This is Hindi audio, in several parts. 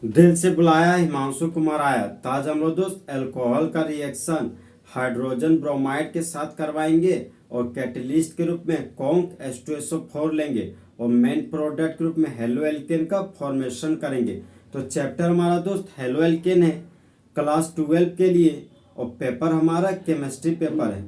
दिल से बुलाया हिमांशु कुमार आया। तो आज हम लोग दोस्त अल्कोहल का रिएक्शन हाइड्रोजन ब्रोमाइड के साथ करवाएंगे और कैटलिस्ट के रूप में कॉन्क H2SO4 लेंगे और मेन प्रोडक्ट के रूप में हेलो एल्केन का फॉर्मेशन करेंगे। तो चैप्टर हमारा दोस्त हेलो एल्केन है क्लास 12 के लिए और पेपर हमारा केमिस्ट्री पेपर है।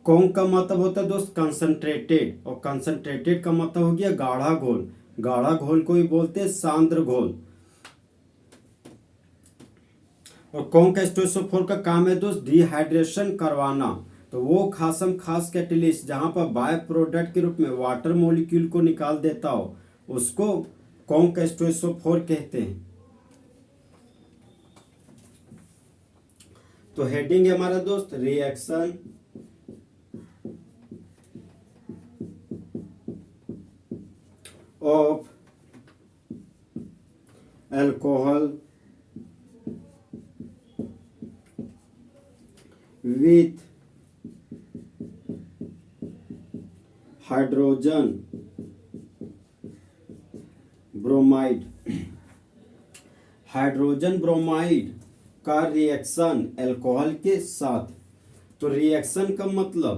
कॉन्क का मतलब होता है दोस्त कंसंट्रेटेड और कंसंट्रेटेड का मतलब हो गया गाढ़ा घोल। गाढ़ा घोल को ही बोलते हैं सांद्र घोल। और कॉन्क H2SO4 का काम है दोस्त डिहाइड्रेशन करवाना। तो वो खासम खास कैटलिस्ट जहां पर बाय प्रोडक्ट के रूप में वाटर मॉलिक्यूल को निकाल देता हो उसको कॉन्क H2SO4 कहते हैं। तो हेडिंग है हमारा दोस्त reaction of alcohol with hydrogen bromide। Hydrogen bromide का रिएक्शन अल्कोहल के साथ। तो रिएक्शन का मतलब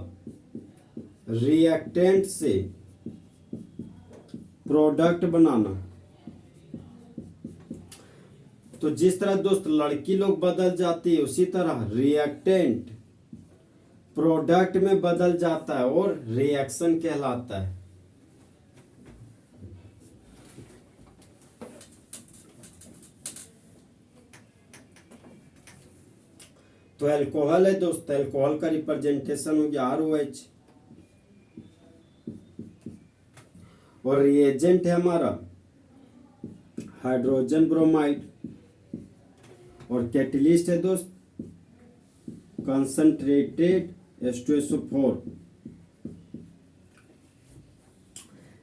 रिएक्टेंट से प्रोडक्ट बनाना। तो जिस तरह दोस्त लड़की लोग बदल जाती है उसी तरह रिएक्टेंट प्रोडक्ट में बदल जाता है और रिएक्शन कहलाता है। तो अल्कोहल है दोस्त, अल्कोहल का रिप्रेजेंटेशन हो गया ROH और रिएजेंट है हमारा हाइड्रोजन ब्रोमाइड और कैटलिस्ट है दोस्त कंसंट्रेटेड H2SO4।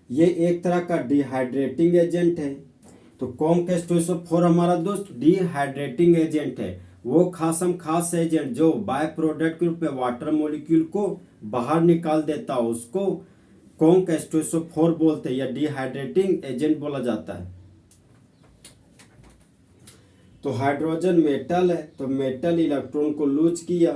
ये एक तरह का डिहाइड्रेटिंग एजेंट है। तो कॉन्क H2SO4 हमारा दोस्त डिहाइड्रेटिंग एजेंट है। वो खासम खास एजेंट जो बाय प्रोडक्ट के रूप में वाटर मॉलिक्यूल को बाहर निकाल देता है उसको कॉन्क H2SO4 बोलते हैं या डिहाइड्रेटिंग एजेंट बोला जाता है। तो हाइड्रोजन मेटल है तो मेटल इलेक्ट्रॉन को लूज किया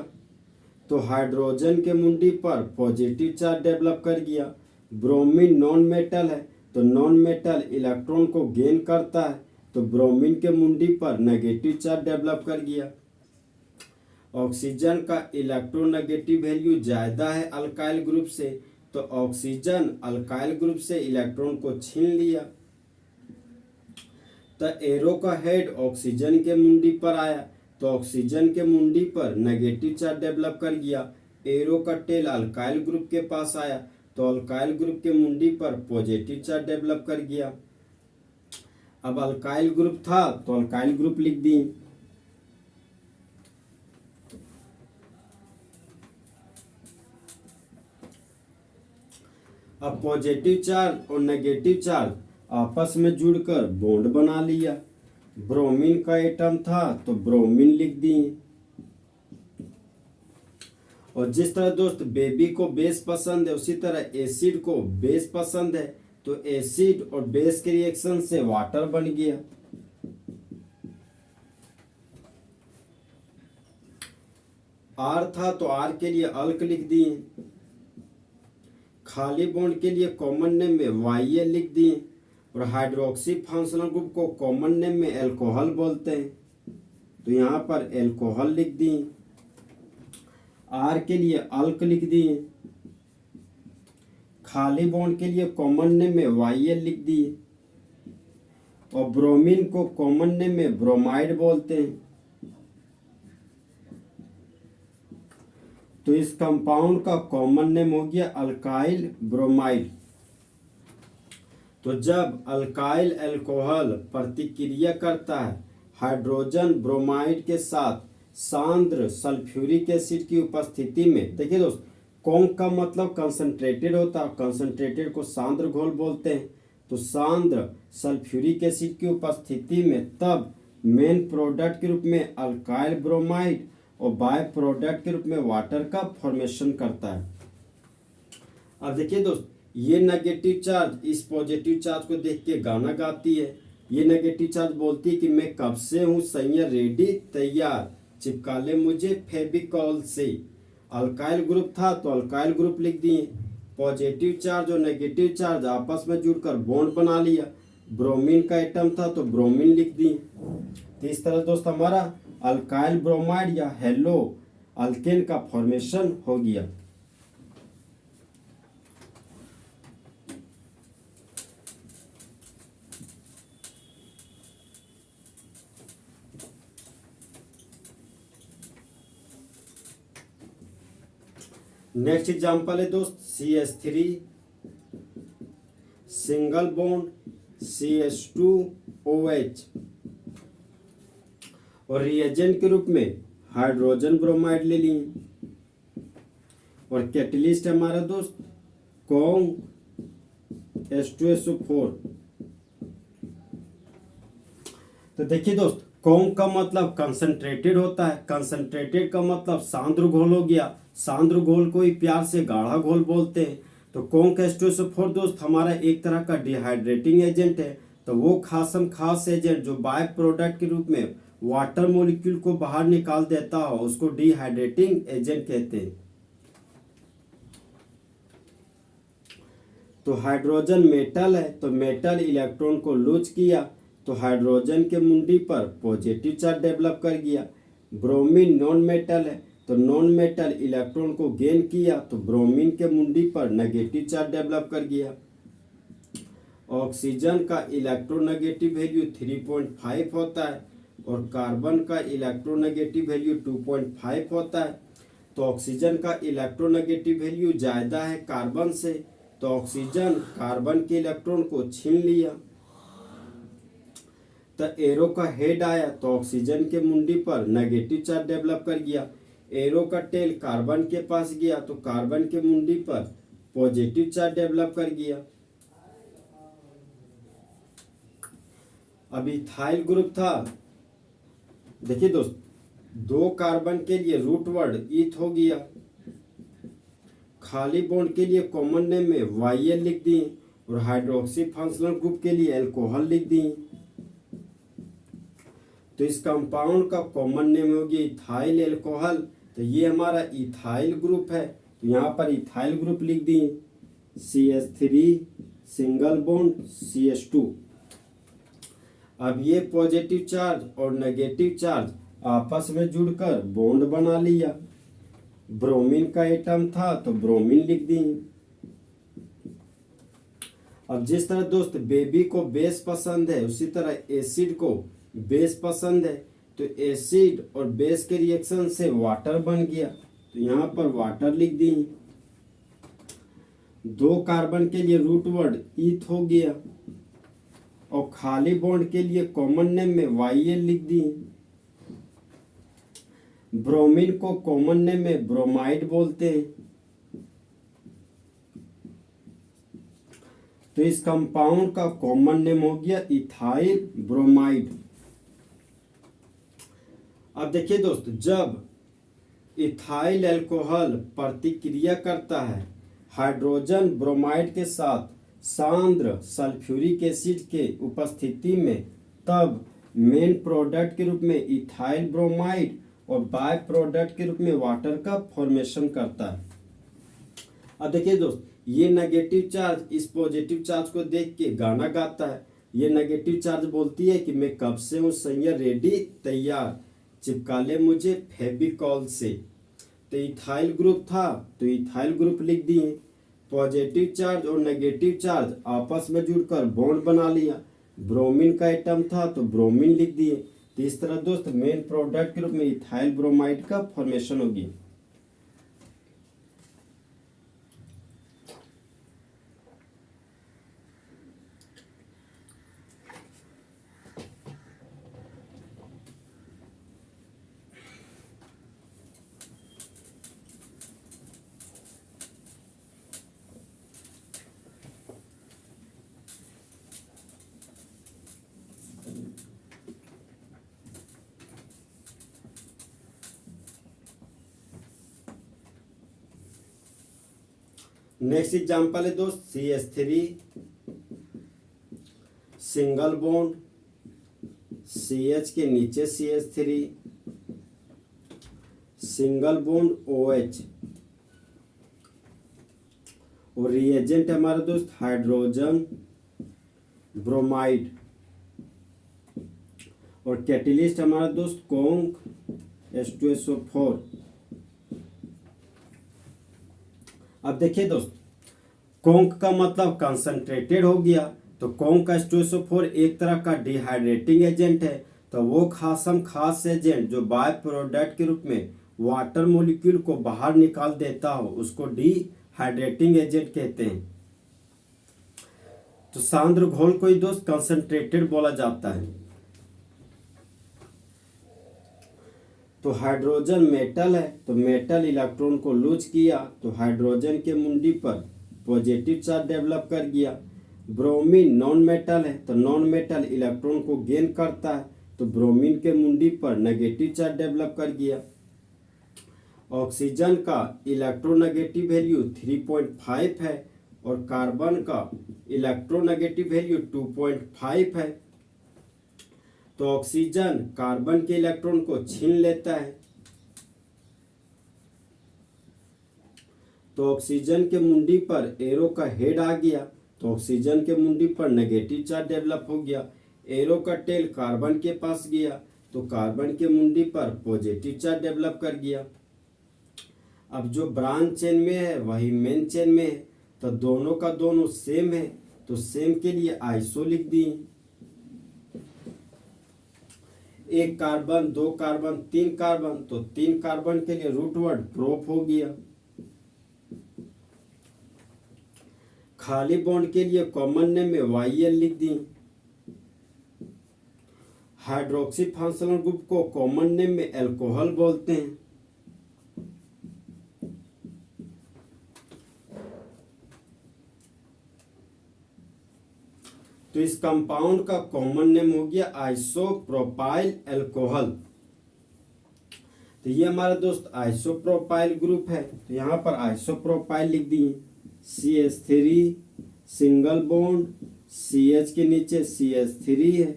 तो हाइड्रोजन के मुंडी पर पॉजिटिव चार्ज डेवलप कर गया। ब्रोमीन नॉन मेटल है तो नॉन मेटल इलेक्ट्रॉन को गेन करता है तो ब्रोमीन के मुंडी पर नेगेटिव चार्ज डेवलप कर गया। ऑक्सीजन का इलेक्ट्रोनेगेटिव वैल्यू ज़्यादा है अल्काइल ग्रुप से तो ऑक्सीजन अल्काइल ग्रुप से इलेक्ट्रॉन को छीन लिया। तो एरो का हेड ऑक्सीजन के मुंडी पर आया तो ऑक्सीजन के मुंडी पर नेगेटिव चार्ज डेवलप कर गया। एरो का टेल अल्काइल ग्रुप के पास आया तो अल्काइल ग्रुप के मुंडी पर पॉजिटिव चार्ज डेवलप कर गया। अब अल्काइल ग्रुप था तो अल्काइल ग्रुप लिख दी। अब पॉजिटिव चार्ज और नेगेटिव चार्ज आपस में जुड़कर बॉन्ड बना लिया। ब्रोमीन का एटम था तो ब्रोमीन लिख दिए। और जिस तरह दोस्त बेबी को बेस पसंद है उसी तरह एसिड को बेस पसंद है तो एसिड और बेस के रिएक्शन से वाटर बन गया। आर था तो आर के लिए अल्क लिख दिए। खाली बॉन्ड के लिए कॉमन नेम में YA लिख दिए और हाइड्रोक्सी फंक्शनल ग्रुप को कॉमन नेम में अल्कोहल बोलते हैं तो यहाँ पर अल्कोहल लिख दिए। आर के लिए अल्क लिख दिए। खाली बॉन्ड के लिए कॉमन नेम में YL लिख दिए और ब्रोमीन को कॉमन नेम में ब्रोमाइड बोलते हैं। तो इस कंपाउंड का कॉमन नेम हो गया अल्काइल ब्रोमाइड। तो जब अल्काइल अल्कोहल प्रतिक्रिया करता है हाइड्रोजन ब्रोमाइड के साथ सांद्र सल्फ्यूरिक एसिड की उपस्थिति में, देखिए दोस्त कॉन्क का मतलब कंसंट्रेटेड होता है, कंसंट्रेटेड को सांद्र घोल बोलते हैं। तो सांद्र सल्फ्यूरिक एसिड की उपस्थिति में तब मेन प्रोडक्ट के रूप में अल्काइल ब्रोमाइड और बाय प्रोडक्ट के रूप में वाटर का फॉर्मेशन करता है। अब देखिए दोस्त ये नेगेटिव चार्ज इस पॉजिटिव चार्ज को देख के गाना गाती है ये नेगेटिव चार्ज बोलती है कि मैं कब से हूँ सैया रेडी तैयार, चिपका ले मुझे फेविकॉल से। अल्काइल ग्रुप था तो अल्काइल ग्रुप लिख दिए। पॉजिटिव चार्ज और नेगेटिव चार्ज आपस में जुड़कर बॉन्ड बना लिया। ब्रोमीन का एटम था तो ब्रोमीन लिख दिए। तो इस तरह दोस्त हमारा अल्काइल ब्रोमाइड या हेलो अल्केन का फॉर्मेशन हो गया। नेक्स्ट एग्जांपल है दोस्त CH3 सिंगल बॉन्ड CH2OH और रिएजेंट के रूप में हाइड्रोजन ब्रोमाइड ले लिए। और कैटलिस्ट है हमारा दोस्त कॉन्ग H2SO4। तो देखिए दोस्त, कॉन्ग का मतलब कंसंट्रेटेड होता है, कंसंट्रेटेड का मतलब सांद्र घोल हो गया, सांद्र घोल को ही प्यार से गाढ़ा घोल बोलते हैं। तो कॉन्ग H2SO4 दोस्त हमारा एक तरह का डिहाइड्रेटिंग एजेंट है। तो वो खास एजेंट जो बाय प्रोडक्ट के रूप में वाटर मॉलिक्यूल को बाहर निकाल देता हो उसको डिहाइड्रेटिंग एजेंट कहते हैं। तो हाइड्रोजन मेटल है तो मेटल इलेक्ट्रॉन को लूज किया तो हाइड्रोजन के मुंडी पर पॉजिटिव चार्ज डेवलप कर गया। ब्रोमीन नॉन मेटल है तो नॉन मेटल इलेक्ट्रॉन को गेन किया तो ब्रोमीन के मुंडी पर नेगेटिव चार्ज डेवलप कर गया। ऑक्सीजन का इलेक्ट्रोनेगेटिव वैल्यू 3.5 होता है और कार्बन का इलेक्ट्रोनेगेटिव वैल्यू 2.5 होता है। तो ऑक्सीजन का इलेक्ट्रोनेगेटिव वैल्यू ज़्यादा है कार्बन से, तो ऑक्सीजन कार्बन के इलेक्ट्रॉन को छीन लिया। तो एरो का हेड आया तो ऑक्सीजन के मुंडी पर नेगेटिव चार्ज डेवलप कर गया। एरो का टेल कार्बन के पास गया तो कार्बन के मुंडी पर पॉजिटिव चार्ज डेवलप कर गया। अब इथाइल ग्रुप था। देखिए दोस्त, 2 कार्बन के लिए रूट वर्ड ईथ हो गया। खाली बॉन्ड के लिए कॉमन नेम में YL लिख दिए और हाइड्रोक्सी फंक्शनल ग्रुप के लिए अल्कोहल लिख दिए। तो इस कंपाउंड का कॉमन नेम हो गया इथाइल अल्कोहल। तो ये हमारा इथाइल ग्रुप है तो यहाँ पर इथाइल ग्रुप लिख दिए। CH3 single bond CH2। अब ये पॉजिटिव चार्ज और नेगेटिव चार्ज आपस में जुड़कर बॉन्ड बना लिया। ब्रोमीन का एटम था तो ब्रोमीन लिख दिए। अब जिस तरह दोस्त बेबी को बेस पसंद है उसी तरह एसिड को बेस पसंद है। तो एसिड और बेस के रिएक्शन से वाटर बन गया तो यहाँ पर वाटर लिख दिए। 2 कार्बन के लिए रूट वर्ड ईथ हो गया और खाली बॉन्ड के लिए कॉमन नेम में YL लिख दिए। ब्रोमीन को कॉमन नेम में ब्रोमाइड बोलते हैं। तो इस कंपाउंड का कॉमन नेम हो गया इथाइल ब्रोमाइड। अब देखिए दोस्त, जब इथाइल अल्कोहल प्रतिक्रिया करता है हाइड्रोजन ब्रोमाइड के साथ सांद्र सल्फ्यूरिक एसिड के उपस्थिति में, तब मेन प्रोडक्ट के रूप में इथाइल ब्रोमाइड और बाय प्रोडक्ट के रूप में वाटर का फॉर्मेशन करता है। अब देखिए दोस्त, ये नेगेटिव चार्ज इस पॉजिटिव चार्ज को देख के गाना गाता है। ये नेगेटिव चार्ज बोलती है कि मैं कब से हूँ सैया रेडी तैयार, चिपका ले मुझे फेविकॉल से। तो इथाइल ग्रुप था तो इथाइल ग्रुप लिख दिए। पॉजिटिव चार्ज और नेगेटिव चार्ज आपस में जुड़कर बॉन्ड बना लिया। ब्रोमीन का एटम था तो ब्रोमीन लिख दिए। तो इस तरह दोस्त मेन प्रोडक्ट के रूप में इथाइल ब्रोमाइड का फॉर्मेशन होगी। नेक्स्ट एग्जांपल है दोस्त CH3 सिंगल बॉन्ड CH के नीचे CH3, सिंगल बॉन्ड OH, और रिएजेंट हमारे दोस्त हाइड्रोजन ब्रोमाइड, और कैटेलिस्ट हमारा दोस्त कॉन्क H2SO4। अब देखिए दोस्त, कॉन्क का मतलब कंसंट्रेटेड हो गया, तो कॉन्क H2SO4 एक तरह का डिहाइड्रेटिंग एजेंट है। तो वो खास एजेंट जो बाय प्रोडक्ट के रूप में वाटर मॉलिक्यूल को बाहर निकाल देता हो उसको डिहाइड्रेटिंग एजेंट कहते हैं। तो सांद्र घोल को ही दोस्त कंसंट्रेटेड बोला जाता है। तो हाइड्रोजन मेटल है, तो मेटल इलेक्ट्रॉन को लूज किया तो हाइड्रोजन के मुंडी पर पॉजिटिव चार्ज डेवलप कर गया। ब्रोमीन नॉन मेटल है, तो नॉन मेटल इलेक्ट्रॉन को गेन करता है, तो ब्रोमीन के मुंडी पर नेगेटिव चार्ज डेवलप कर गया। ऑक्सीजन का इलेक्ट्रोनेगेटिव वैल्यू 3.5 है और कार्बन का इलेक्ट्रोनेगेटिव वैल्यू 2.5 है। तो ऑक्सीजन कार्बन के इलेक्ट्रॉन को छीन लेता है, तो ऑक्सीजन के मुंडी पर एरो का हेड आ गया, तो ऑक्सीजन के मुंडी पर नेगेटिव चार्ज डेवलप हो गया। एरो का टेल कार्बन के पास गया, तो कार्बन के मुंडी पर पॉजिटिव चार्ज डेवलप कर गया। अब जो ब्रांच चेन में है वही मेन चेन में है, तो दोनों का दोनों सेम है, तो सेम के लिए आइसो लिख दिए। एक कार्बन, दो कार्बन, तीन कार्बन, तो तीन कार्बन के लिए रूट वर्ड प्रोप हो गया। खाली बॉन्ड के लिए कॉमन नेम में YL लिख दी। हाइड्रोक्सी फंक्शनल ग्रुप को कॉमन नेम में अल्कोहल बोलते हैं। तो इस कंपाउंड का कॉमन नेम हो गया आइसोप्रोपाइल अल्कोहल। तो ये हमारा दोस्त आइसोप्रोपाइल ग्रुप है, तो यहाँ पर आइसोप्रोपाइल लिख दिए। CH3 सिंगल बॉन्ड, CH के नीचे CH3 है।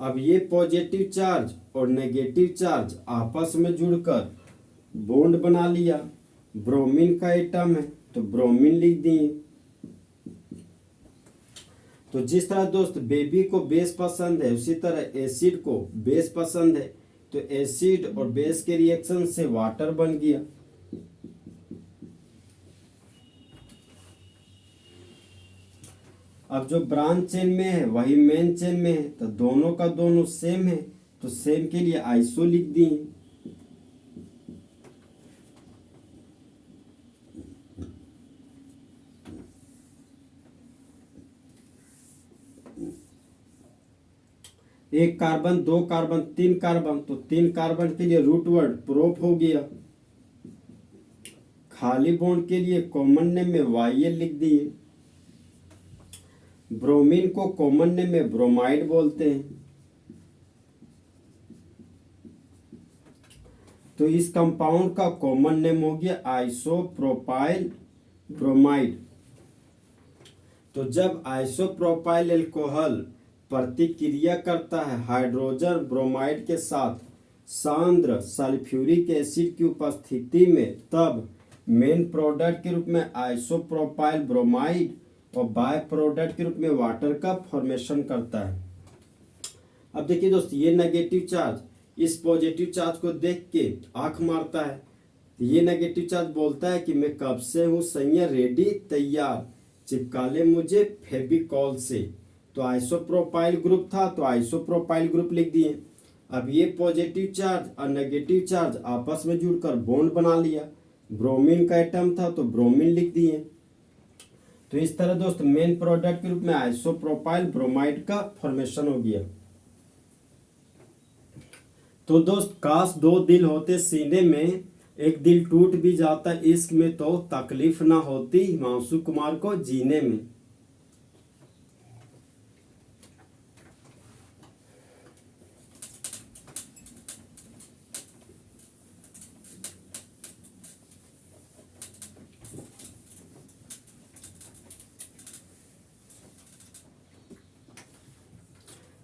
अब ये पॉजिटिव चार्ज और नेगेटिव चार्ज आपस में जुड़कर बॉन्ड बना लिया। ब्रोमीन का एटम है, तो ब्रोमीन लिख दिए। तो जिस तरह दोस्त बेबी को बेस पसंद है उसी तरह एसिड को बेस पसंद है, तो एसिड और बेस के रिएक्शन से वाटर बन गया। अब जो ब्रांच चेन में है वही मेन चेन में है, तो दोनों का दोनों सेम है, तो सेम के लिए आइसो लिख दिए। एक कार्बन, दो कार्बन, तीन कार्बन, तो तीन कार्बन के लिए रूट वर्ड प्रोप हो गया। खाली बॉन्ड के लिए कॉमन नेम में YL लिख दिए। ब्रोमीन को कॉमन नेम में ब्रोमाइड बोलते हैं। तो इस कंपाउंड का कॉमन नेम हो गया आइसोप्रोपाइल ब्रोमाइड। तो जब आइसोप्रोपाइल अल्कोहल प्रतिक्रिया करता है हाइड्रोजन ब्रोमाइड के साथ सांद्र सल्फ्यूरिक एसिड की उपस्थिति में, तब मेन प्रोडक्ट के रूप में आइसोप्रोपाइल ब्रोमाइड और बाय प्रोडक्ट के रूप में वाटर का फॉर्मेशन करता है। अब देखिए दोस्त, ये नेगेटिव चार्ज इस पॉजिटिव चार्ज को देख के आंख मारता है। ये नेगेटिव चार्ज बोलता है कि मैं कब से हूँ सैया रेडी तैयार, चिपका ले मुझे फेविकॉल से। तो आइसोप्रोपाइल ग्रुप था, तो आइसोप्रोपाइल ग्रुप लिख दिए। अब ये पॉजिटिव चार्ज और नेगेटिव चार्ज आपस में जुड़कर बॉन्ड बना लिया। ब्रोमीन का एटम था, तो ब्रोमीन लिख दिए। तो इस तरह दोस्त मेन प्रोडक्ट के रूप में आइसोप्रोपाइल ब्रोमाइड का फॉर्मेशन हो गया। तो दोस्त, काश दो दिल होते सीने में, एक दिल टूट भी जाता इश्क में तो तकलीफ ना होती हिमांशु कुमार को जीने में।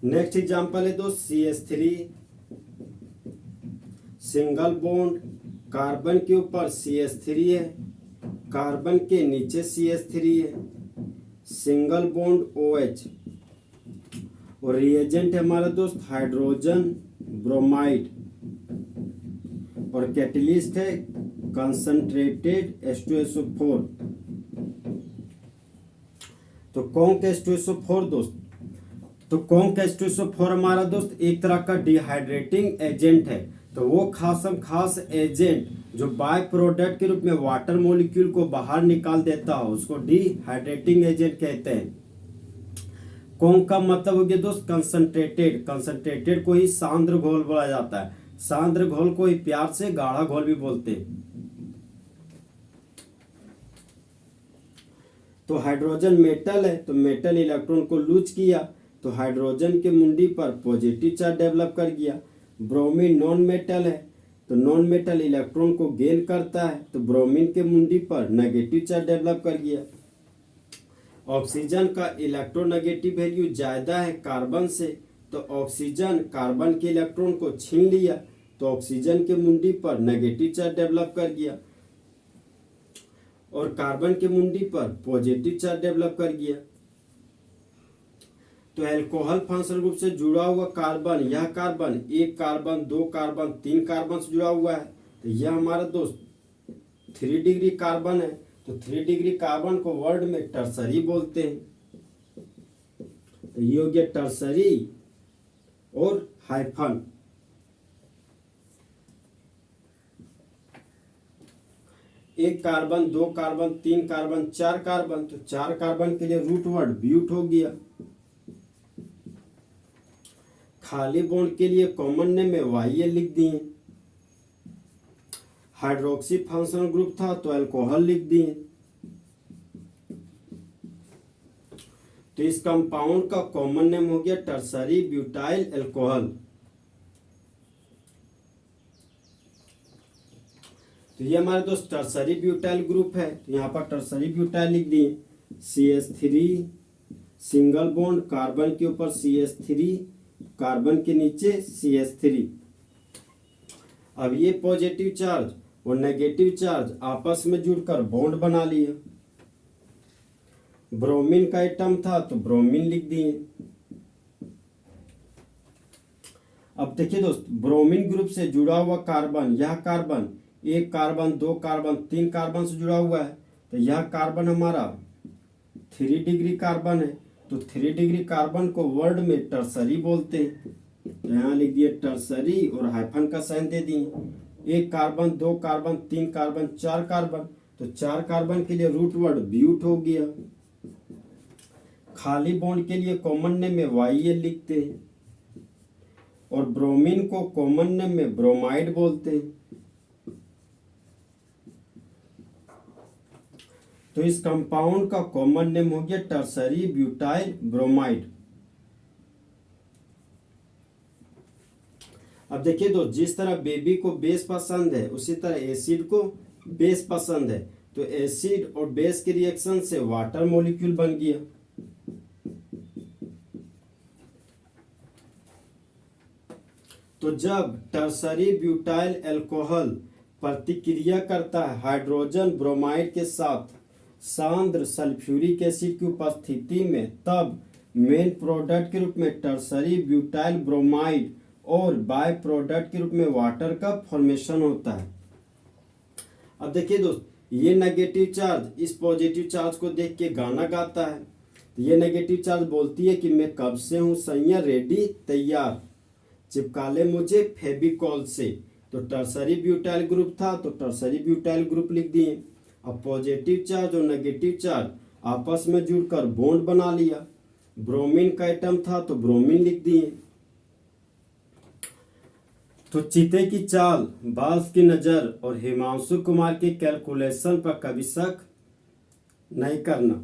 नेक्स्ट एग्जांपल है दोस्त CH3 सिंगल बॉन्ड, कार्बन के ऊपर CH3 है, कार्बन के नीचे CH3 है, सिंगल बॉन्ड OH, और रिएजेंट है हमारा दोस्त हाइड्रोजन ब्रोमाइड, और कैटलिस्ट है कंसंट्रेटेड H2SO4। तो कौन का H2SO4 दोस्त, तो कौन का H2SO4 हमारा दोस्त एक तरह का डिहाइड्रेटिंग एजेंट है। तो वो खास एजेंट जो बाय प्रोडक्ट के रूप में वाटर मॉलिक्यूल को बाहर निकाल देता है उसको डिहाइड्रेटिंग एजेंट कहते हैं। कौन का मतलब हो गया दोस्त कंसंट्रेटेड, कंसंट्रेटेड को ही सांद्र घोल बोला जाता है, सांद्र घोल को ही प्यार से गाढ़ा घोल भी बोलते हैं। तो हाइड्रोजन मेटल है, तो मेटल इलेक्ट्रॉन को लूज किया तो हाइड्रोजन के मुंडी पर पॉजिटिव चार्ज डेवलप कर गया। ब्रोमीन नॉन मेटल है, तो नॉन मेटल इलेक्ट्रॉन को गेन करता है तो ब्रोमीन के मुंडी पर नेगेटिव चार्ज डेवलप कर गया। ऑक्सीजन का इलेक्ट्रोनेगेटिव वैल्यू ज्यादा है कार्बन से, तो ऑक्सीजन कार्बन के इलेक्ट्रॉन को छीन लिया तो ऑक्सीजन के मुंडी पर नेगेटिव चार्ज डेवलप कर गया, और कार्बन के मुंडी पर पॉजिटिव चार्ज डेवलप कर गया। तो अल्कोहल फंक्शनल ग्रुप से जुड़ा हुआ कार्बन, यह कार्बन एक कार्बन, दो कार्बन, तीन कार्बन से जुड़ा हुआ है, तो यह हमारा दोस्त 3 डिग्री कार्बन है। तो 3 डिग्री कार्बन को वर्ड में टर्सरी बोलते हैं। तो ये हो गया टर्सरी और हाइफन। एक कार्बन, दो कार्बन, तीन कार्बन, चार कार्बन, तो चार कार्बन के लिए रूट वर्ड ब्यूट हो गया। खाली बॉन्ड के लिए कॉमन नेम में YL लिख दिए। हाइड्रोक्सी फंक्शनल ग्रुप था तो अल्कोहल लिख दिए। तो इस कंपाउंड का कॉमन नेम हो गया टर्सरी ब्यूटाइल अल्कोहल। तो ये हमारे दोस्त टर्सरी ब्यूटाइल ग्रुप है, तो यहाँ पर टर्सरी ब्यूटाइल लिख दिए। CH3 सिंगल बॉन्ड, कार्बन के ऊपर CH3, कार्बन के नीचे CH3। अब ये पॉजिटिव चार्ज और नेगेटिव चार्ज आपस में जुड़कर बॉन्ड बना लिया। ब्रोमीन का एटम था तो ब्रोमीन लिख दिए। अब देखिए दोस्त, ब्रोमीन ग्रुप से जुड़ा हुआ कार्बन, यह कार्बन एक कार्बन, दो कार्बन, तीन कार्बन से जुड़ा हुआ है, तो यह कार्बन हमारा 3 डिग्री कार्बन है। तो 3 डिग्री कार्बन को वर्ड में टर्सरी बोलते हैं। तो यहाँ लिख दिए टर्सरी और हाइफन का साइन दे दिए। एक कार्बन, दो कार्बन, तीन कार्बन, चार कार्बन, तो चार कार्बन के लिए रूट वर्ड ब्यूट हो गया। खाली बॉन्ड के लिए कॉमन नेम में YL लिखते हैं, और ब्रोमीन को कॉमन नेम में ब्रोमाइड बोलते हैं। तो इस कंपाउंड का कॉमन नेम हो गया टर्सरी ब्यूटाइल ब्रोमाइड। अब देखिए दोस्त, जिस तरह बेबी को बेस पसंद है उसी तरह एसिड को बेस पसंद है। तो एसिड और बेस के रिएक्शन से वाटर मॉलिक्यूल बन गया। तो जब टर्सरी ब्यूटाइल अल्कोहल प्रतिक्रिया करता है हाइड्रोजन ब्रोमाइड के साथ सांद्र सल्फ्यूरिक एसिड की उपस्थिति में, तब मेन प्रोडक्ट के रूप में टर्सरी ब्यूटाइल ब्रोमाइड और बाय प्रोडक्ट के रूप में वाटर का फॉर्मेशन होता है। अब देखिए दोस्त, ये नेगेटिव चार्ज इस पॉजिटिव चार्ज को देख के गाना गाता है। तो ये नेगेटिव चार्ज बोलती है कि मैं कब से हूँ सैया रेडी तैयार, चिपका ले मुझे फेविकॉल से। तो टर्सरी ब्यूटाइल ग्रुप था तो टर्सरी ब्यूटाइल ग्रुप लिख दिए। अब पॉजिटिव चार्ज और नेगेटिव चार्ज आपस में जुड़कर बॉन्ड बना लिया। ब्रोमीन का एटम था तो ब्रोमीन लिख दिए। तो चीते की चाल, बाल्स की नजर और हिमांशु कुमार की कैलकुलेशन पर कभी शक नहीं करना।